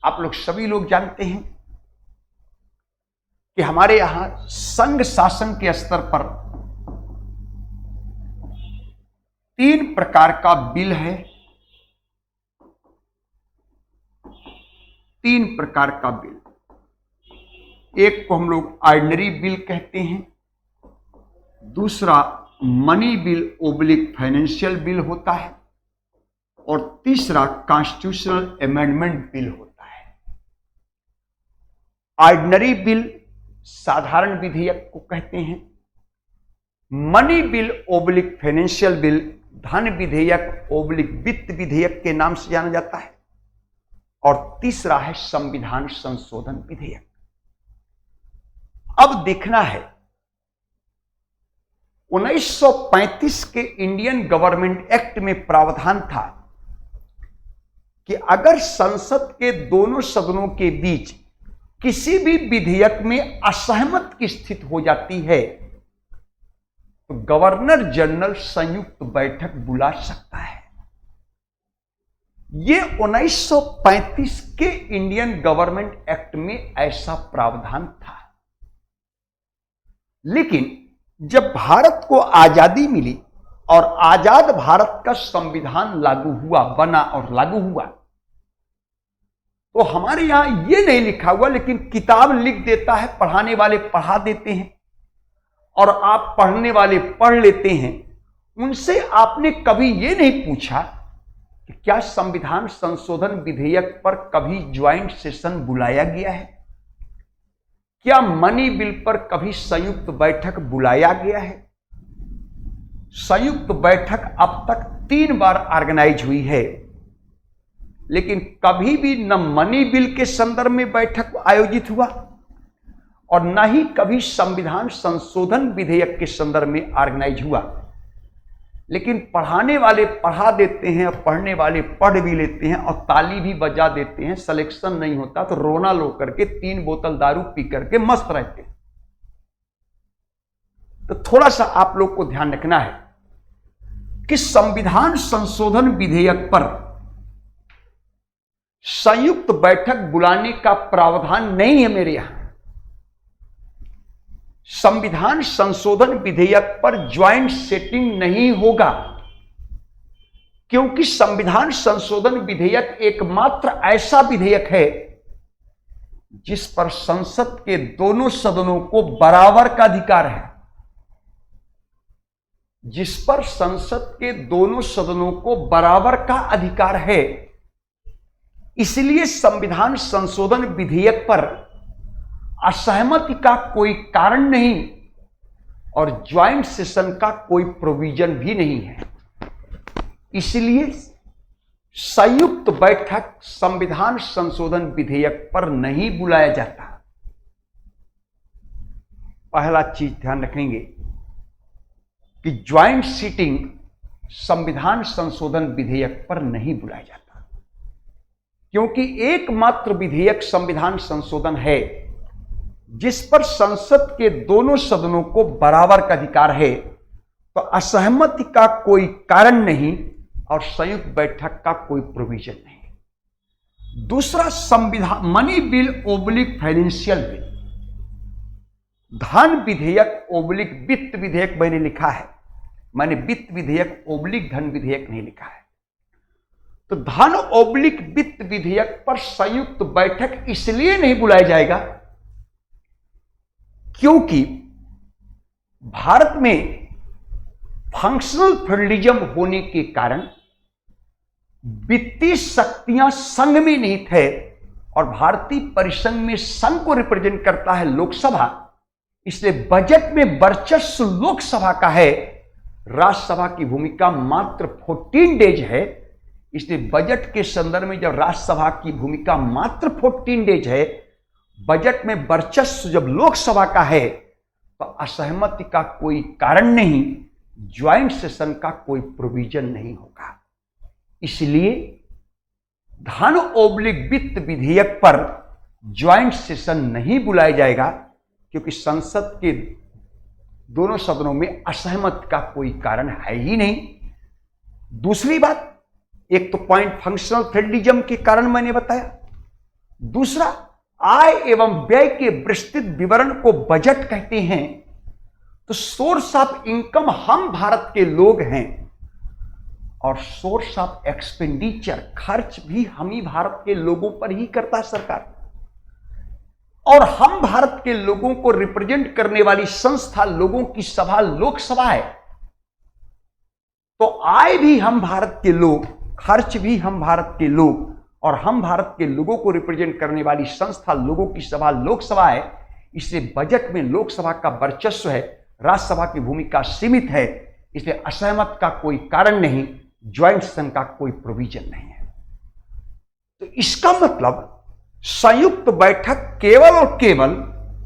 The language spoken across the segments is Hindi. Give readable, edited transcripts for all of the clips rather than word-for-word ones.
आप लोग सभी लोग जानते हैं कि हमारे यहां संघ शासन के स्तर पर 3 प्रकार का बिल है। 3 प्रकार का बिल। एक को हम लोग ऑर्डिनरी बिल कहते हैं, दूसरा money bill oblique financial bill होता है, और तीसरा कॉन्स्टिट्यूशनल अमेंडमेंट बिल होता है। ऑर्डिनरी बिल साधारण विधेयक को कहते हैं, money bill oblique financial bill धन विधेयक ओब्लिक वित्त विधेयक के नाम से जाना जाता है, और तीसरा है संविधान संशोधन विधेयक। अब देखना है 1935 के इंडियन गवर्नमेंट एक्ट में प्रावधान था कि अगर संसद के दोनों सदनों के बीच किसी भी विधेयक में असहमत की स्थिति हो जाती है तो गवर्नर जनरल संयुक्त बैठक बुला सकता है। यह 1935 के इंडियन गवर्नमेंट एक्ट में ऐसा प्रावधान था। लेकिन जब भारत को आजादी मिली और आजाद भारत का संविधान लागू हुआ, बना और लागू हुआ, तो हमारे यहां यह नहीं लिखा हुआ, लेकिन किताब लिख देता है, पढ़ाने वाले पढ़ा देते हैं और आप पढ़ने वाले पढ़ लेते हैं। उनसे आपने कभी यह नहीं पूछा कि क्या संविधान संशोधन विधेयक पर कभी ज्वाइंट सेशन बुलाया गया है, क्या मनी बिल पर कभी संयुक्त बैठक बुलाया गया है। संयुक्त बैठक अब तक 3 बार ऑर्गेनाइज हुई है, लेकिन कभी भी न मनी बिल के संदर्भ में बैठक आयोजित हुआ और न ही कभी संविधान संशोधन विधेयक के संदर्भ में ऑर्गेनाइज हुआ। लेकिन पढ़ाने वाले पढ़ा देते हैं और पढ़ने वाले पढ़ भी लेते हैं और ताली भी बजा देते हैं। सिलेक्शन नहीं होता तो रोना लो करके 3 बोतल दारू पी करके मस्त रहते हैं। तो थोड़ा सा आप लोग को ध्यान रखना है कि संविधान संशोधन विधेयक पर संयुक्त बैठक बुलाने का प्रावधान नहीं है मेरे यहां। संविधान संशोधन विधेयक पर ज्वाइंट सेटिंग नहीं होगा, क्योंकि संविधान संशोधन विधेयक एकमात्र ऐसा विधेयक है जिस पर संसद के दोनों सदनों को बराबर का अधिकार है। जिस पर संसद के दोनों सदनों को बराबर का अधिकार है, इसलिए संविधान संशोधन विधेयक पर असहमति का कोई कारण नहीं और ज्वाइंट सेशन का कोई प्रोविजन भी नहीं है। इसलिए संयुक्त बैठक संविधान संशोधन विधेयक पर नहीं बुलाया जाता। पहला चीज ध्यान रखेंगे कि ज्वाइंट सीटिंग संविधान संशोधन विधेयक पर नहीं बुलाया जाता, क्योंकि एकमात्र विधेयक संविधान संशोधन है जिस पर संसद के दोनों सदनों को बराबर का अधिकार है। तो असहमति का कोई कारण नहीं और संयुक्त बैठक का कोई प्रोविजन नहीं। दूसरा, संविधान money bill oblique financial bill, धन विधेयक ओब्लिक वित्त विधेयक मैंने लिखा है, मैंने वित्त विधेयक ओब्लिक धन विधेयक नहीं लिखा है। तो धन ओब्लिक वित्त विधेयक पर संयुक्त बैठक इसलिए नहीं बुलाया जाएगा क्योंकि भारत में फंक्शनल फेडरलिज्म होने के कारण वित्तीय शक्तियां संघ में निहित है और भारतीय परिसंघ में संघ को रिप्रेजेंट करता है लोकसभा। इसलिए बजट में वर्चस्व लोकसभा का है, राज्यसभा की भूमिका मात्र 14 डेज है। इसलिए बजट के संदर्भ में जब राज्यसभा की भूमिका मात्र 14 डेज है, बजट में वर्चस्व जब लोकसभा का है, तो असहमति का कोई कारण नहीं, ज्वाइंट सेशन का कोई प्रोविजन नहीं होगा। इसलिए धन ओब्लिक वित्त विधेयक पर ज्वाइंट सेशन नहीं बुलाया जाएगा, क्योंकि संसद के दोनों सदनों में असहमति का कोई कारण है ही नहीं। दूसरी बात, एक तो पॉइंट फंक्शनल फेडरलिज्म के कारण मैंने बताया, दूसरा, आय एवं व्यय के विस्तृत विवरण को बजट कहते हैं। तो सोर्स ऑफ इनकम हम भारत के लोग हैं और सोर्स ऑफ एक्सपेंडिचर, खर्च भी हम ही भारत के लोगों पर ही करता है सरकार। और हम भारत के लोगों को रिप्रेजेंट करने वाली संस्था, लोगों की सभा लोकसभा है। तो आय भी हम भारत के लोग, खर्च भी हम भारत के लोग, और हम भारत के लोगों को रिप्रेजेंट करने वाली संस्था, लोगों की सभा लोकसभा है। इसलिए बजट में लोकसभा का वर्चस्व है, राज्यसभा की भूमिका सीमित है। इसलिए असहमत का कोई कारण नहीं, ज्वाइंट सेशन का कोई प्रोविजन नहीं है। तो इसका मतलब संयुक्त बैठक केवल और केवल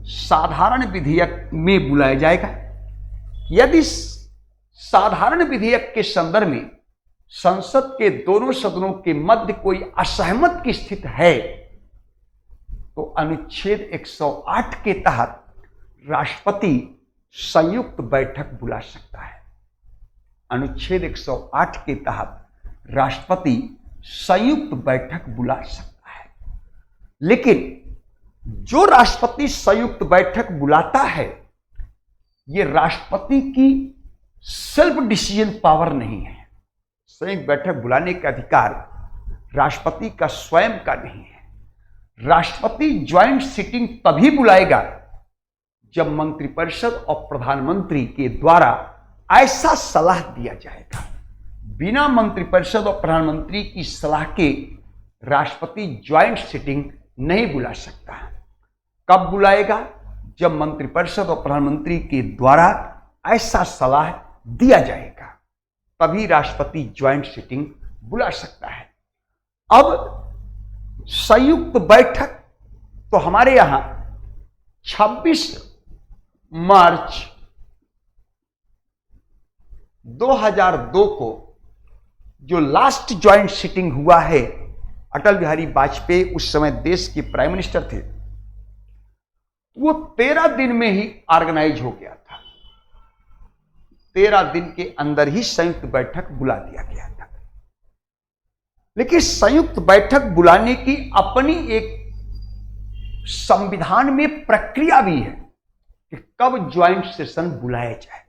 साधारण विधेयक में बुलाया जाएगा। यदि साधारण विधेयक के संदर्भ में संसद के दोनों सदनों के मध्य कोई असहमत की स्थिति है तो अनुच्छेद 108 के तहत राष्ट्रपति संयुक्त बैठक बुला सकता है। अनुच्छेद 108 के तहत राष्ट्रपति संयुक्त बैठक बुला सकता है। लेकिन जो राष्ट्रपति संयुक्त बैठक बुलाता है, यह राष्ट्रपति की सेल्फ डिसीजन पावर नहीं है। संयुक्त बैठक बुलाने का अधिकार राष्ट्रपति का स्वयं का नहीं है। राष्ट्रपति ज्वाइंट सिटिंग तभी बुलाएगा जब मंत्रिपरिषद और प्रधानमंत्री के द्वारा ऐसा सलाह दिया जाएगा। बिना मंत्रिपरिषद और प्रधानमंत्री की सलाह के राष्ट्रपति ज्वाइंट सिटिंग नहीं बुला सकता। कब बुलाएगा? जब मंत्रिपरिषद और प्रधानमंत्री के द्वारा ऐसा सलाह दिया जाएगा, तभी राष्ट्रपति ज्वाइंट सिटिंग बुला सकता है। अब संयुक्त बैठक तो हमारे यहां 26 मार्च 2002 को जो लास्ट ज्वाइंट सिटिंग हुआ है, अटल बिहारी वाजपेयी उस समय देश के प्राइम मिनिस्टर थे, वो 13 दिन में ही ऑर्गेनाइज हो गया था। 13 दिन के अंदर ही संयुक्त बैठक बुला दिया गया था। लेकिन संयुक्त बैठक बुलाने की अपनी एक संविधान में प्रक्रिया भी है कि कब ज्वाइंट सेशन बुलाया जाए।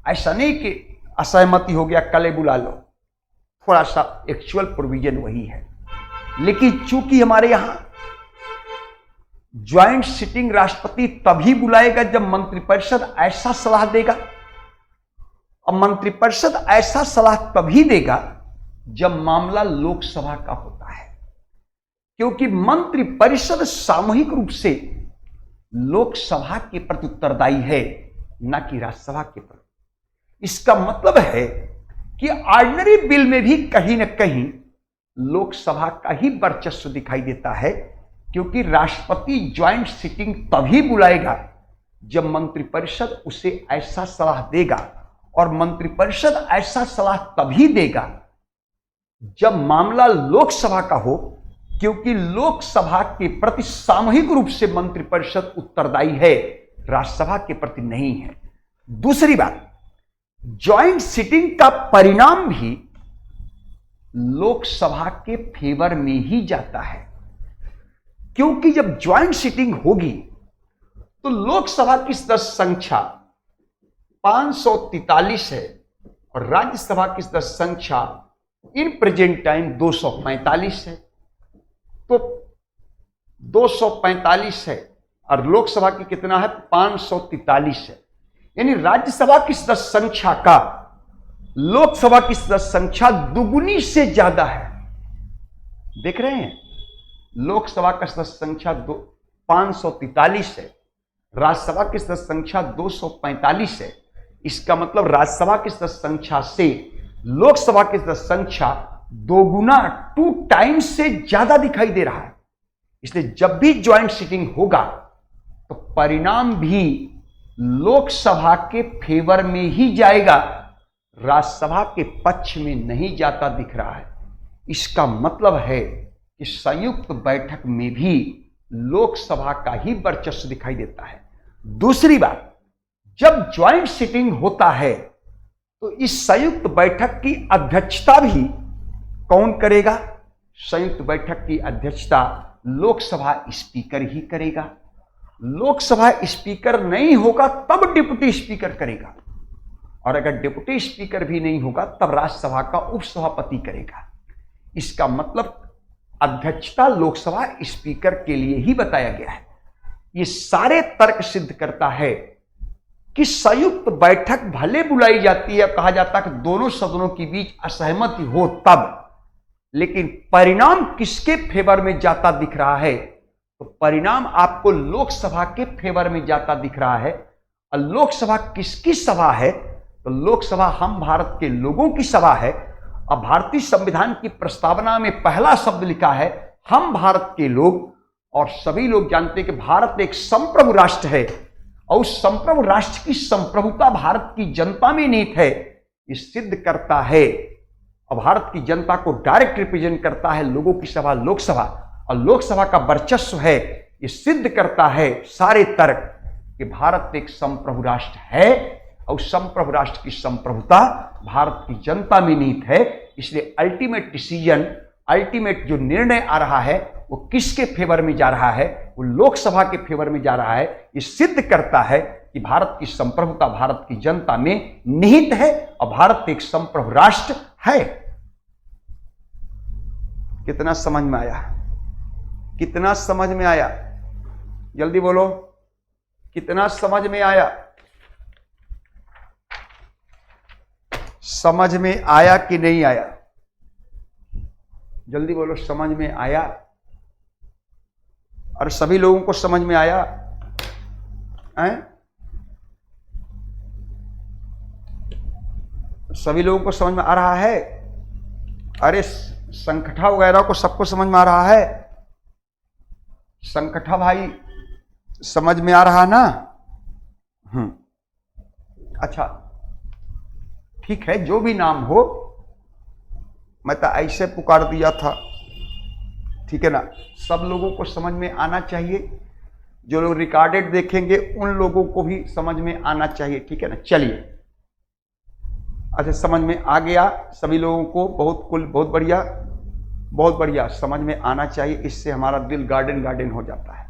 ऐसा नहीं कि असहमति हो गया कल बुला लो, थोड़ा सा एक्चुअल प्रोविजन वही है। लेकिन चूंकि हमारे यहां ज्वाइंट सिटिंग राष्ट्रपति तभी बुलाएगा जब मंत्रिपरिषद ऐसा सलाह देगा, और मंत्रिपरिषद ऐसा सलाह तभी देगा जब मामला लोकसभा का होता है, क्योंकि मंत्रिपरिषद सामूहिक रूप से लोकसभा के प्रति उत्तरदायी है, न कि राज्यसभा के प्रति। इसका मतलब है कि ऑर्डिनरी बिल में भी कहीं ना कहीं लोकसभा का ही वर्चस्व दिखाई देता है, क्योंकि राष्ट्रपति ज्वाइंट सिटिंग तभी बुलाएगा जब मंत्रिपरिषद उसे ऐसा सलाह देगा, और मंत्रिपरिषद ऐसा सलाह तभी देगा जब मामला लोकसभा का हो, क्योंकि लोकसभा के प्रति सामूहिक रूप से मंत्रिपरिषद उत्तरदायी है, राज्यसभा के प्रति नहीं है। दूसरी बात, ज्वाइंट सिटिंग का परिणाम भी लोकसभा के फेवर में ही जाता है, क्योंकि जब ज्वाइंट सिटिंग होगी तो लोकसभा की सदस्य संख्या 543 है और राज्यसभा की सदस्य संख्या इन प्रेजेंट टाइम 245 है। तो 245 है और लोकसभा की कितना है? 543 है। यानी राज्यसभा की सदस्य संख्या का लोकसभा की सदस्य संख्या दुगुनी से ज्यादा है। देख रहे हैं, लोकसभा का सदस्य संख्या 543 है, राज्यसभा की सदस्य संख्या 245 है। इसका मतलब राज्यसभा की सदस्य संख्या से लोकसभा की सदस्य संख्या 2 गुना 2 टाइम्स से ज्यादा दिखाई दे रहा है। इसलिए जब भी ज्वाइंट सिटिंग होगा तो परिणाम भी लोकसभा के फेवर में ही जाएगा, राज्यसभा के पक्ष में नहीं जाता दिख रहा है। इसका मतलब है कि संयुक्त बैठक में भी लोकसभा का ही वर्चस्व दिखाई देता है। दूसरी बात, जब ज्वाइंट सिटिंग होता है तो इस संयुक्त बैठक की अध्यक्षता भी कौन करेगा? संयुक्त बैठक की अध्यक्षता लोकसभा स्पीकर ही करेगा। लोकसभा स्पीकर नहीं होगा तब डिप्टी स्पीकर करेगा, और अगर डिप्टी स्पीकर भी नहीं होगा तब राज्यसभा का उपसभापति करेगा। इसका मतलब अध्यक्षता लोकसभा स्पीकर के लिए ही बताया गया है। ये सारे तर्क सिद्ध करता है कि संयुक्त बैठक भले बुलाई जाती है, कहा जाता है कि दोनों सदनों के बीच असहमति हो तब, लेकिन परिणाम किसके फेवर में जाता दिख रहा है? तो परिणाम आपको लोकसभा के फेवर में जाता दिख रहा है। और लोकसभा किसकी सभा है? तो लोकसभा हम भारत के लोगों की सभा है। अब भारतीय संविधान की प्रस्तावना में पहला शब्द लिखा है हम भारत के लोग, और सभी लोग जानते हैं कि भारत एक संप्रभु राष्ट्र है, और उस संप्रभु राष्ट्र की संप्रभुता भारत की जनता में निहित है। ये सिद्ध करता है, और भारत की जनता को डायरेक्ट रिप्रेजेंट करता है लोगों की सभा लोकसभा, और लोकसभा का वर्चस्व है। ये सिद्ध करता है सारे तर्क कि भारत एक संप्रभु राष्ट्र है, और संप्रभु राष्ट्र की संप्रभुता भारत की जनता में निहित है। इसलिए अल्टीमेट डिसीजन, अल्टीमेट जो निर्णय आ रहा है वो किसके फेवर में जा रहा है? वो लोकसभा के फेवर में जा रहा है। ये सिद्ध करता है कि भारत की संप्रभुता भारत की जनता में निहित है, और भारत एक संप्रभु राष्ट्र है। कितना समझ में आया? कितना समझ में आया? जल्दी बोलो, कितना समझ में आया? समझ में आया कि नहीं आया? जल्दी बोलो, समझ में आया? और सभी लोगों को समझ में आया? सभी लोगों को समझ में आ रहा है? अरे संगठा वगैरह को सबको समझ में आ रहा है? संगठा भाई समझ में आ रहा ना? अच्छा ठीक है, जो भी नाम हो, मैं तो ऐसे पुकार दिया था, ठीक है ना? सब लोगों को समझ में आना चाहिए। जो लोग रिकॉर्डेड देखेंगे उन लोगों को भी समझ में आना चाहिए, ठीक है ना? चलिए, अच्छा समझ में आ गया सभी लोगों को? बहुत कुल, बहुत बढ़िया, बहुत बढ़िया, समझ में आना चाहिए। इससे हमारा दिल गार्डन गार्डन हो जाता है।